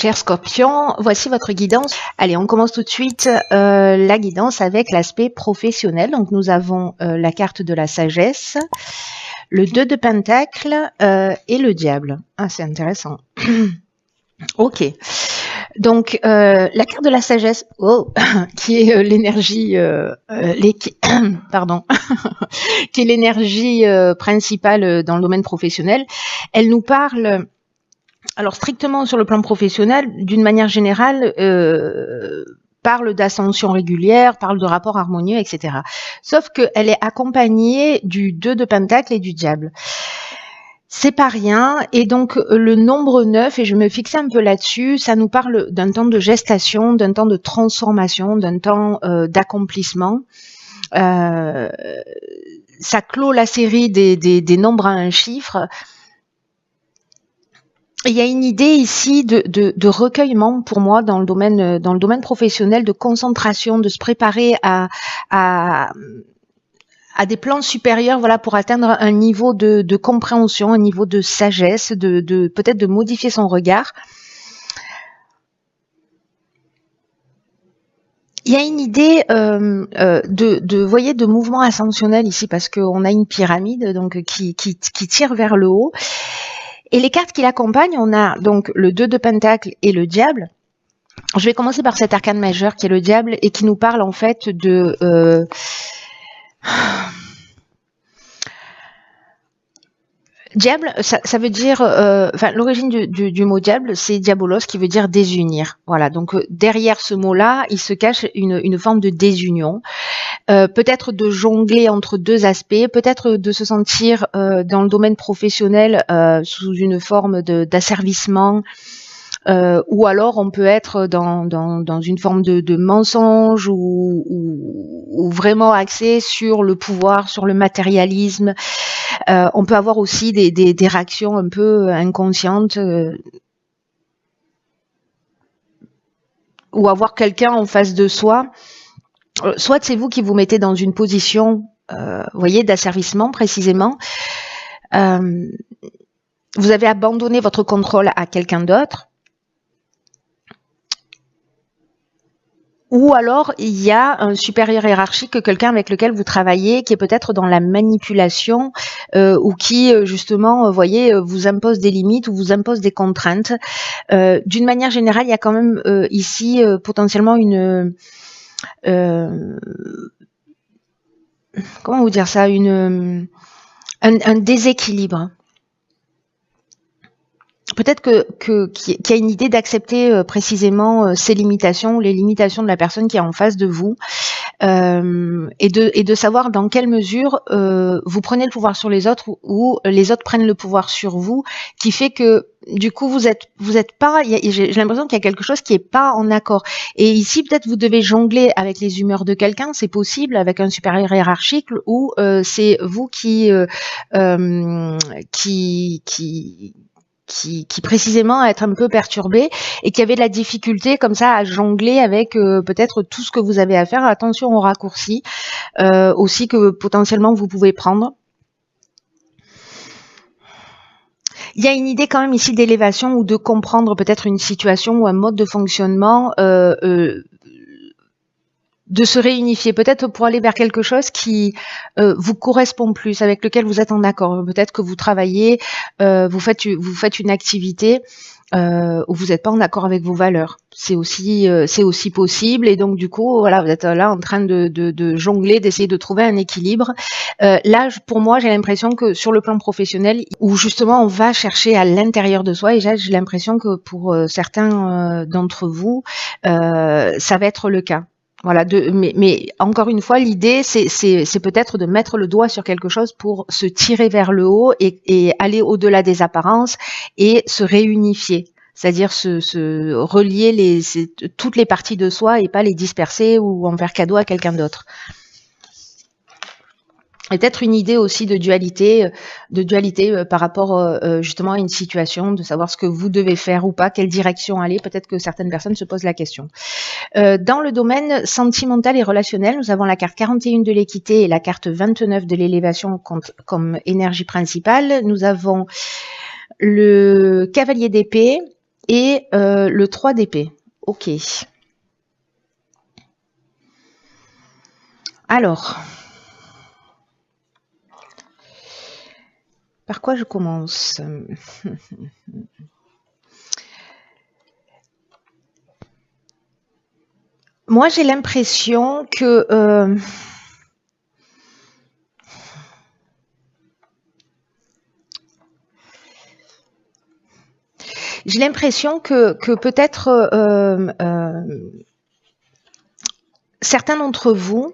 Cher Scorpion, voici votre guidance. Allez, on commence tout de suite la guidance avec l'aspect professionnel. Donc nous avons la carte de la sagesse, le 2 de Pentacle et le diable. Ah, c'est intéressant. Ok. Donc la carte de la sagesse, qui est l'énergie, pardon, qui est l'énergie principale dans le domaine professionnel. Elle nous parle. Alors strictement sur le plan professionnel, d'une manière générale, parle d'ascension régulière, parle de rapports harmonieux, etc. Sauf qu'elle est accompagnée du 2 de Pentacle et du diable. C'est pas rien, et donc le nombre 9, et je me fixais un peu là-dessus, ça nous parle d'un temps de gestation, d'un temps de transformation, d'un temps d'accomplissement. Ça clôt la série des nombres à un chiffre. Il y a une idée ici de recueillement pour moi dans le domaine professionnel, de concentration, de se préparer à des plans supérieurs, voilà, pour atteindre un niveau de compréhension, un niveau de sagesse, de peut-être de modifier son regard. Il y a une idée voyez, de mouvement ascensionnel ici, parce qu'on a une pyramide donc qui tire vers le haut. Et les cartes qui l'accompagnent, on a donc le 2 de Pentacle et le diable. Je vais commencer par cet arcane majeur qui est le diable et qui nous parle en fait de... Diable, ça veut dire... l'origine du mot diable, c'est diabolos, qui veut dire désunir. Voilà, donc derrière ce mot-là, il se cache une forme de désunion. Peut-être de jongler entre deux aspects, peut-être de se sentir dans le domaine professionnel sous une forme d'asservissement, ou alors on peut être dans une forme de mensonge ou vraiment axé sur le pouvoir, sur le matérialisme. On peut avoir aussi des réactions un peu inconscientes, ou avoir quelqu'un en face de soi. Soit c'est vous qui vous mettez dans une position, voyez, d'asservissement précisément. Vous avez abandonné votre contrôle à quelqu'un d'autre. Ou alors, il y a un supérieur hiérarchique, quelqu'un avec lequel vous travaillez, qui est peut-être dans la manipulation, ou qui, justement, voyez, vous impose des limites ou vous impose des contraintes. D'une manière générale, il y a quand même ici potentiellement une... comment vous dire ça, un déséquilibre. Peut-être qu'il y a une idée d'accepter précisément ces limitations, les limitations de la personne qui est en face de vous, et de savoir dans quelle mesure vous prenez le pouvoir sur les autres ou les autres prennent le pouvoir sur vous, qui fait que du coup vous êtes pas, j'ai l'impression qu'il y a quelque chose qui est pas en accord. Et ici peut-être vous devez jongler avec les humeurs de quelqu'un, c'est possible, avec un supérieur hiérarchique, ou c'est vous qui précisément être un peu perturbé et qui avait de la difficulté comme ça à jongler avec peut-être tout ce que vous avez à faire. Attention aux raccourcis aussi que potentiellement vous pouvez prendre. Il y a une idée quand même ici d'élévation ou de comprendre peut-être une situation ou un mode de fonctionnement, de se réunifier, peut-être pour aller vers quelque chose qui vous correspond plus, avec lequel vous êtes en accord. Peut-être que vous travaillez, vous faites une activité où vous n'êtes pas en accord avec vos valeurs. C'est aussi possible, et donc du coup, voilà, vous êtes là en train de jongler, d'essayer de trouver un équilibre. Là, pour moi, j'ai l'impression que sur le plan professionnel, où justement on va chercher à l'intérieur de soi, et j'ai l'impression que pour certains d'entre vous, ça va être le cas. Voilà, mais encore une fois, l'idée, c'est peut-être de mettre le doigt sur quelque chose pour se tirer vers le haut et aller au-delà des apparences et se réunifier. C'est-à-dire se relier toutes les parties de soi et pas les disperser ou en faire cadeau à quelqu'un d'autre. Et peut-être une idée aussi de dualité par rapport justement à une situation, de savoir ce que vous devez faire ou pas, quelle direction aller. Peut-être que certaines personnes se posent la question. Dans le domaine sentimental et relationnel, nous avons la carte 41 de l'équité et la carte 29 de l'élévation comme énergie principale. Nous avons le cavalier d'épée et le 3 d'épée. Ok. Alors, par quoi je commence? Moi, j'ai l'impression que peut-être certains d'entre vous,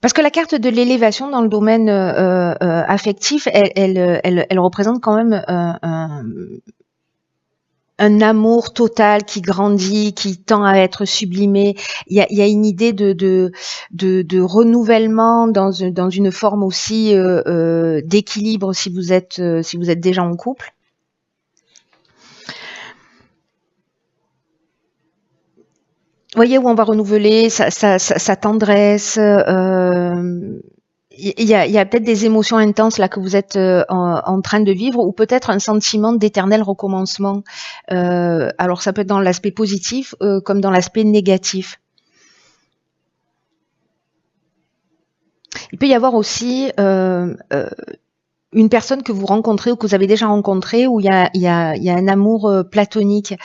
parce que la carte de l'élévation dans le domaine affectif, elle représente quand même un amour total qui grandit, qui tend à être sublimé. Il y a une idée de renouvellement dans une forme aussi d'équilibre si vous êtes déjà en couple. Vous voyez, où on va renouveler sa tendresse. Il y a peut-être des émotions intenses là que vous êtes en train de vivre, ou peut-être un sentiment d'éternel recommencement. Alors ça peut être dans l'aspect positif comme dans l'aspect négatif. Il peut y avoir aussi une personne que vous rencontrez ou que vous avez déjà rencontrée où il y a un amour platonique.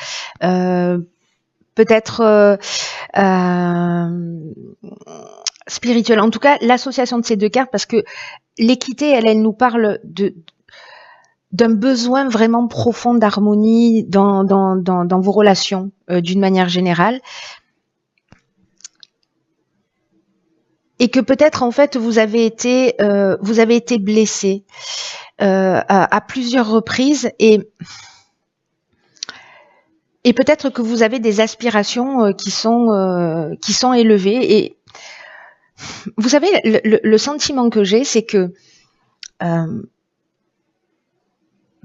Peut-être spirituel. En tout cas, l'association de ces deux cartes, parce que l'équité, elle nous parle d'un besoin vraiment profond d'harmonie dans vos relations d'une manière générale. Et que peut-être en fait vous avez été blessé à plusieurs reprises, et peut-être que vous avez des aspirations qui sont élevées. Et vous savez, le sentiment que j'ai, c'est que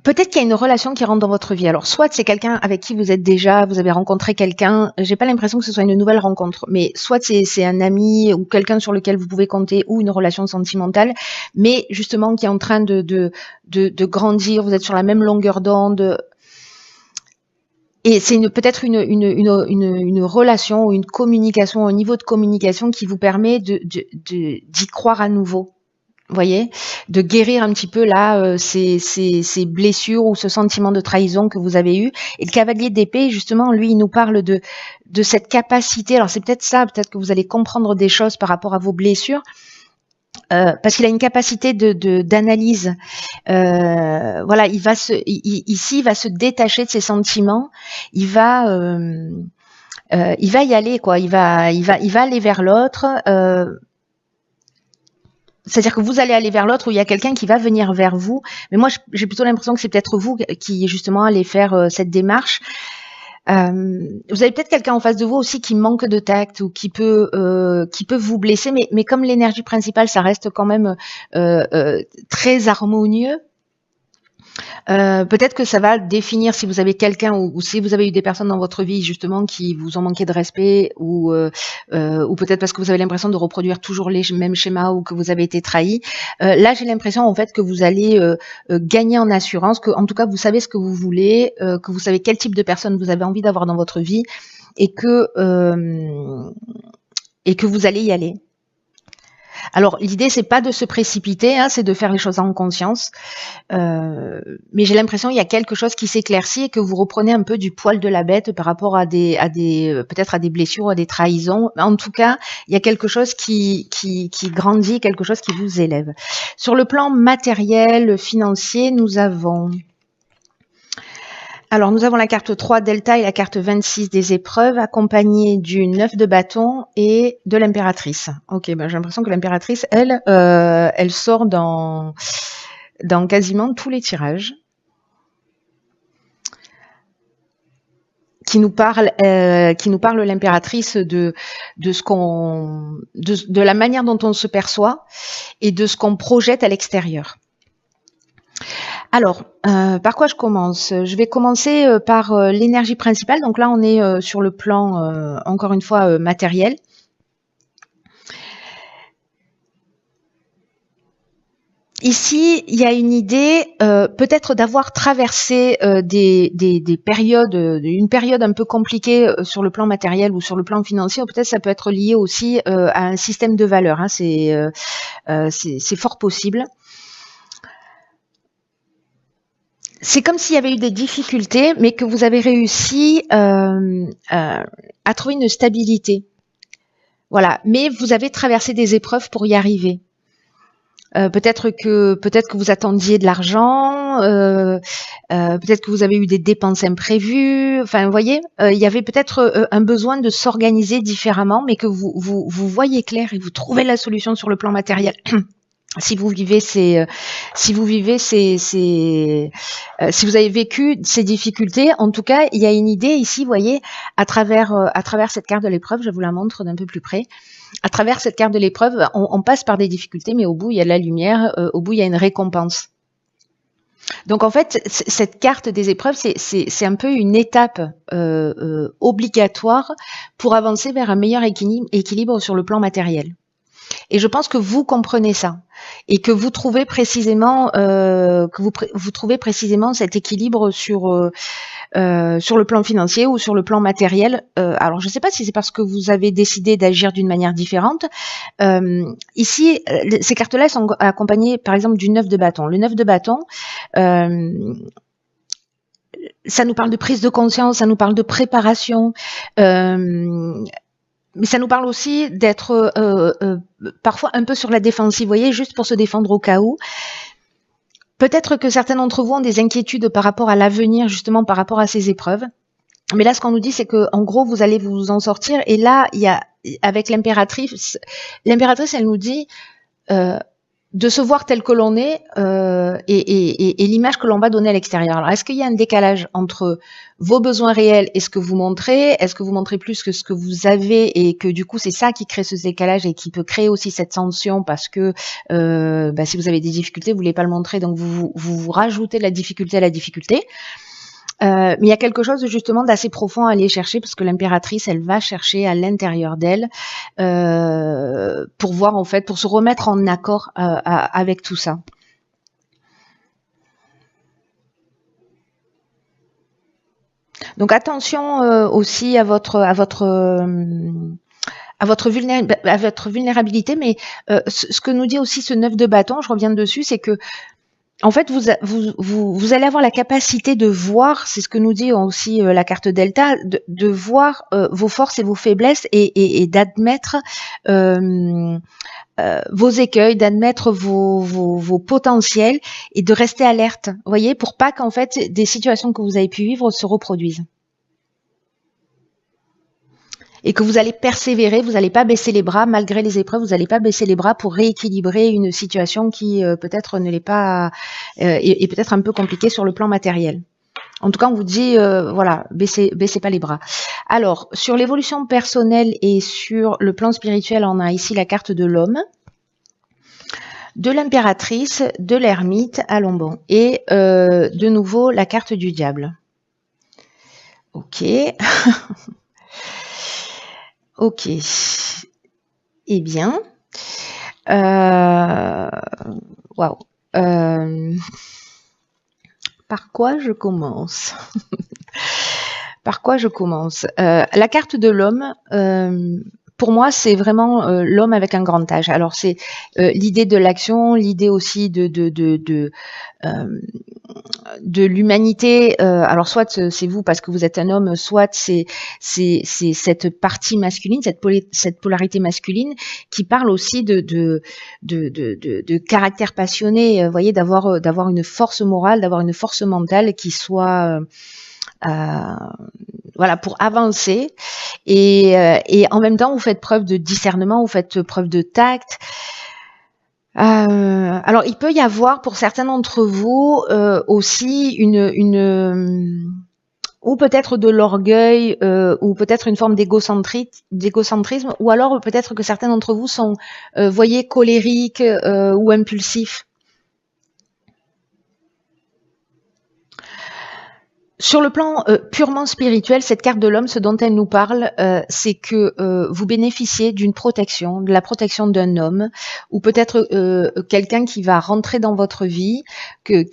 peut-être qu'il y a une relation qui rentre dans votre vie. Alors, soit c'est quelqu'un avec qui vous avez rencontré quelqu'un. J'ai pas l'impression que ce soit une nouvelle rencontre, mais soit c'est un ami ou quelqu'un sur lequel vous pouvez compter, ou une relation sentimentale, mais justement qui est en train de grandir. Vous êtes sur la même longueur d'onde. Et c'est peut-être une relation ou une communication, un niveau de communication qui vous permet d'y croire à nouveau. Vous voyez, de guérir un petit peu là ces blessures ou ce sentiment de trahison que vous avez eu. Et le cavalier d'épée, justement, lui, il nous parle de cette capacité. Alors c'est peut-être ça, peut-être que vous allez comprendre des choses par rapport à vos blessures. Parce qu'il a une capacité d'analyse. Voilà, il va se détacher de ses sentiments. Il va y aller, quoi. Il va aller vers l'autre. C'est-à-dire que vous allez aller vers l'autre, ou il y a quelqu'un qui va venir vers vous. Mais moi, j'ai plutôt l'impression que c'est peut-être vous qui justement allez faire cette démarche. Vous avez peut-être quelqu'un en face de vous aussi qui manque de tact ou qui peut vous blesser, mais comme l'énergie principale, ça reste quand même très harmonieux. Peut-être que ça va définir si vous avez quelqu'un ou si vous avez eu des personnes dans votre vie justement qui vous ont manqué de respect, ou peut-être parce que vous avez l'impression de reproduire toujours les mêmes schémas, ou que vous avez été trahi. Là, j'ai l'impression en fait que vous allez gagner en assurance, que en tout cas vous savez ce que vous voulez, que vous savez quel type de personne vous avez envie d'avoir dans votre vie, et que vous allez y aller. Alors, l'idée, c'est pas de se précipiter, hein, c'est de faire les choses en conscience. Mais j'ai l'impression qu'il y a quelque chose qui s'éclaircit et que vous reprenez un peu du poil de la bête par rapport à peut-être à des blessures ou à des trahisons. En tout cas, il y a quelque chose qui grandit, quelque chose qui vous élève. Sur le plan matériel, financier, nous avons la carte 3 Delta et la carte 26 des épreuves, accompagnée du 9 de bâton et de l'impératrice. Ok, ben j'ai l'impression que l'impératrice, elle sort dans quasiment tous les tirages. Qui nous parle l'impératrice de la manière dont on se perçoit et de ce qu'on projette à l'extérieur. Alors, par quoi je commence? Je vais commencer par l'énergie principale. Donc là, on est sur le plan, encore une fois, matériel. Ici, il y a une idée peut-être d'avoir traversé des périodes, une période un peu compliquée sur le plan matériel ou sur le plan financier. Peut-être ça peut être lié aussi à un système de valeurs. Hein. C'est fort possible. C'est comme s'il y avait eu des difficultés, mais que vous avez réussi à trouver une stabilité. Voilà. Mais vous avez traversé des épreuves pour y arriver. Peut-être que vous attendiez de l'argent, peut-être que vous avez eu des dépenses imprévues. Enfin, vous voyez, il y avait peut-être un besoin de s'organiser différemment, mais que vous voyez clair et vous trouvez la solution sur le plan matériel. Si vous vivez si vous avez vécu ces difficultés, en tout cas, il y a une idée ici, vous voyez, à travers cette carte de l'épreuve, je vous la montre d'un peu plus près. À travers cette carte de l'épreuve, on passe par des difficultés, mais au bout, il y a de la lumière, au bout, il y a une récompense. Donc, en fait, cette carte des épreuves, c'est un peu une étape obligatoire pour avancer vers un meilleur équilibre sur le plan matériel. Et je pense que vous comprenez ça et que vous trouvez précisément vous trouvez précisément cet équilibre sur le plan financier ou sur le plan matériel. Alors je ne sais pas si c'est parce que vous avez décidé d'agir d'une manière différente. Ici, ces cartes-là sont accompagnées par exemple du 9 de bâton. Le 9 de bâton, ça nous parle de prise de conscience, ça nous parle de préparation. Mais ça nous parle aussi d'être parfois un peu sur la défensive, vous voyez, juste pour se défendre au cas où. Peut-être que certains d'entre vous ont des inquiétudes par rapport à l'avenir, justement par rapport à ces épreuves. Mais là, ce qu'on nous dit, c'est que en gros, vous allez vous en sortir. Et là, il y a, avec l'impératrice, elle nous dit de se voir tel que l'on est et l'image que l'on va donner à l'extérieur. Alors, est-ce qu'il y a un décalage entre vos besoins réels et ce que vous montrez? Est-ce que vous montrez plus que ce que vous avez et que du coup, c'est ça qui crée ce décalage et qui peut créer aussi cette tension parce que si vous avez des difficultés, vous voulez pas le montrer, donc vous rajoutez de la difficulté à la difficulté. Mais il y a quelque chose justement d'assez profond à aller chercher parce que l'impératrice, elle va chercher à l'intérieur d'elle pour voir en fait, pour se remettre en accord avec tout ça. Donc attention aussi à votre vulnérabilité, mais ce que nous dit aussi ce 9 de bâton, je reviens dessus, c'est que en fait, vous allez avoir la capacité de voir, c'est ce que nous dit aussi la carte Delta, de voir vos forces et vos faiblesses et d'admettre vos écueils, d'admettre vos potentiels et de rester alerte, vous voyez, pour pas qu'en fait des situations que vous avez pu vivre se reproduisent. Et que vous allez persévérer, vous n'allez pas baisser les bras malgré les épreuves, vous n'allez pas baisser les bras pour rééquilibrer une situation qui peut-être ne l'est pas, est peut-être un peu compliquée sur le plan matériel. En tout cas, on vous dit, voilà, baissez pas les bras. Alors, sur l'évolution personnelle et sur le plan spirituel, on a ici la carte de l'homme, de l'impératrice, de l'ermite à Lombon et de nouveau la carte du diable. Ok. Ok. Eh bien, waouh. Par quoi je commence? Par quoi je commence? La carte de l'homme, pour moi, c'est vraiment l'homme avec un grand H. Alors, c'est l'idée de l'action, l'idée aussi de l'humanité. Alors, soit c'est vous parce que vous êtes un homme, soit c'est cette partie masculine, cette polarité masculine qui parle aussi de caractère passionné. Vous voyez, d'avoir une force morale, d'avoir une force mentale qui soit voilà, pour avancer et en même temps vous faites preuve de discernement, vous faites preuve de tact. Alors il peut y avoir pour certains d'entre vous aussi une ou peut-être de l'orgueil ou peut-être une forme d'égocentrisme ou alors peut-être que certains d'entre vous sont voyez colériques ou impulsifs. Sur le plan purement spirituel, cette carte de l'homme, ce dont elle nous parle, c'est que vous bénéficiez d'une protection, de la protection d'un homme, ou peut-être quelqu'un qui va rentrer dans votre vie, que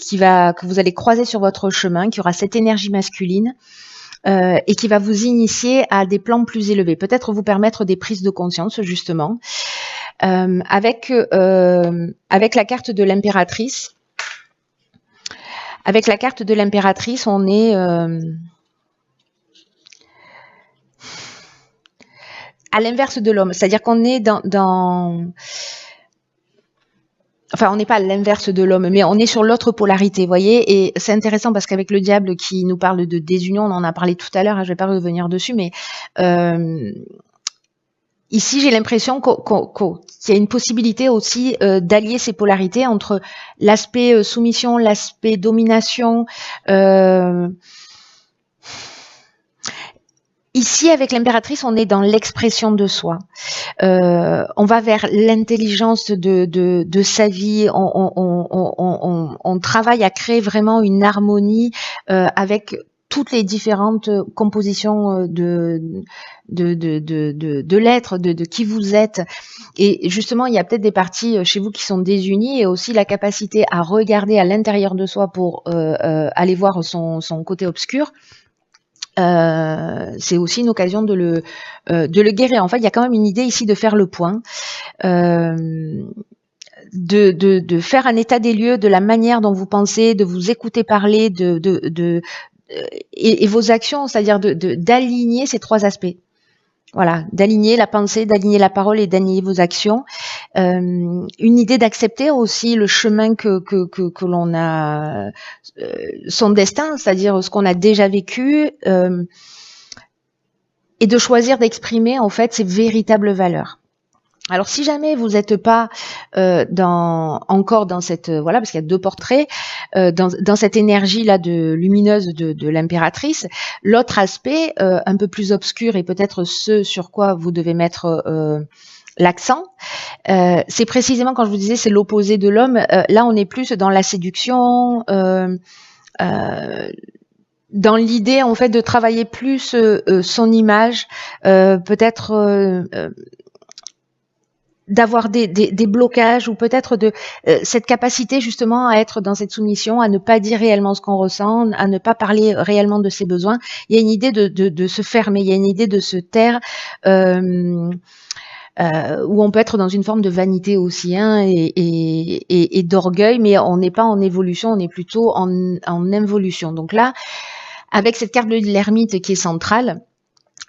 vous allez croiser sur votre chemin, qui aura cette énergie masculine. Et qui va vous initier à des plans plus élevés, peut-être vous permettre des prises de conscience justement. Avec la carte de l'impératrice. Avec la carte de l'impératrice, on est à l'inverse de l'homme, c'est-à-dire qu'on est enfin, on n'est pas à l'inverse de l'homme, mais on est sur l'autre polarité, vous voyez. Et c'est intéressant parce qu'avec le diable qui nous parle de désunion, on en a parlé tout à l'heure, hein, je vais pas revenir dessus, mais ici, j'ai l'impression qu'il y a une possibilité aussi d'allier ces polarités entre l'aspect soumission, l'aspect domination. Ici, avec l'impératrice, on est dans l'expression de soi. On va vers l'intelligence de sa vie. On travaille à créer vraiment une harmonie avec toutes les différentes compositions de l'être, de qui vous êtes. Et justement, il y a peut-être des parties chez vous qui sont désunies et aussi la capacité à regarder à l'intérieur de soi pour aller voir son côté obscur. C'est aussi une occasion de le guérir. En fait, il y a quand même une idée ici de faire le point, de faire un état des lieux de la manière dont vous pensez, de vous écouter parler, et vos actions, c'est-à-dire d'aligner ces trois aspects. Voilà, d'aligner la pensée, d'aligner la parole et d'aligner vos actions. Une idée d'accepter aussi le chemin que l'on a, son destin, c'est-à-dire ce qu'on a déjà vécu, et de choisir d'exprimer en fait ses véritables valeurs. Alors si jamais vous n'êtes pas encore dans cette voilà, parce qu'il y a deux portraits dans cette énergie là de lumineuse de l'impératrice, l'autre aspect un peu plus obscur et peut-être ce sur quoi vous devez mettre l'accent, c'est précisément quand je vous disais c'est l'opposé de l'homme. Là on est plus dans la séduction. Dans l'idée en fait de travailler plus son image, peut-être d'avoir des blocages ou peut-être de cette capacité justement à être dans cette soumission, à ne pas dire réellement ce qu'on ressent, à ne pas parler réellement de ses besoins. Il y a une idée de se fermer, il y a une idée de se taire, où on peut être dans une forme de vanité aussi, hein, et d'orgueil, mais on n'est pas en évolution, on est plutôt en involution. Donc là, avec cette carte de l'ermite qui est centrale,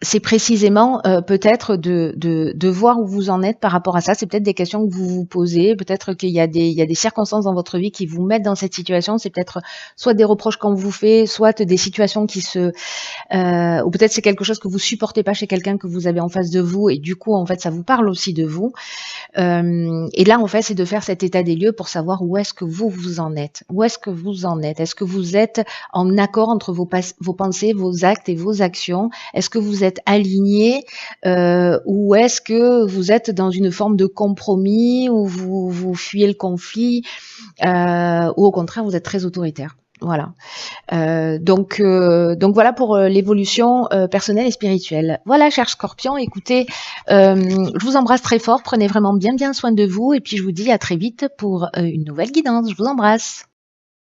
c'est précisément peut-être de voir où vous en êtes par rapport à ça. C'est peut-être des questions que vous vous posez. Peut-être qu'il y a des circonstances dans votre vie qui vous mettent dans cette situation. C'est peut-être soit des reproches qu'on vous fait, soit des situations qui ou peut-être c'est quelque chose que vous supportez pas chez quelqu'un que vous avez en face de vous et du coup en fait ça vous parle aussi de vous. Et là en fait c'est de faire cet état des lieux pour savoir où est-ce que vous en êtes. Où est-ce que vous en êtes? Est-ce que vous êtes en accord entre vos pensées, vos actes et vos actions? Est-ce que vous êtes aligné ou est-ce que vous êtes dans une forme de compromis où vous fuyez le conflit ou au contraire vous êtes très autoritaire? Voilà. Donc voilà pour l'évolution personnelle et spirituelle. Voilà, chers scorpions, écoutez, je vous embrasse très fort. Prenez vraiment bien soin de vous et puis je vous dis à très vite pour une nouvelle guidance. Je vous embrasse.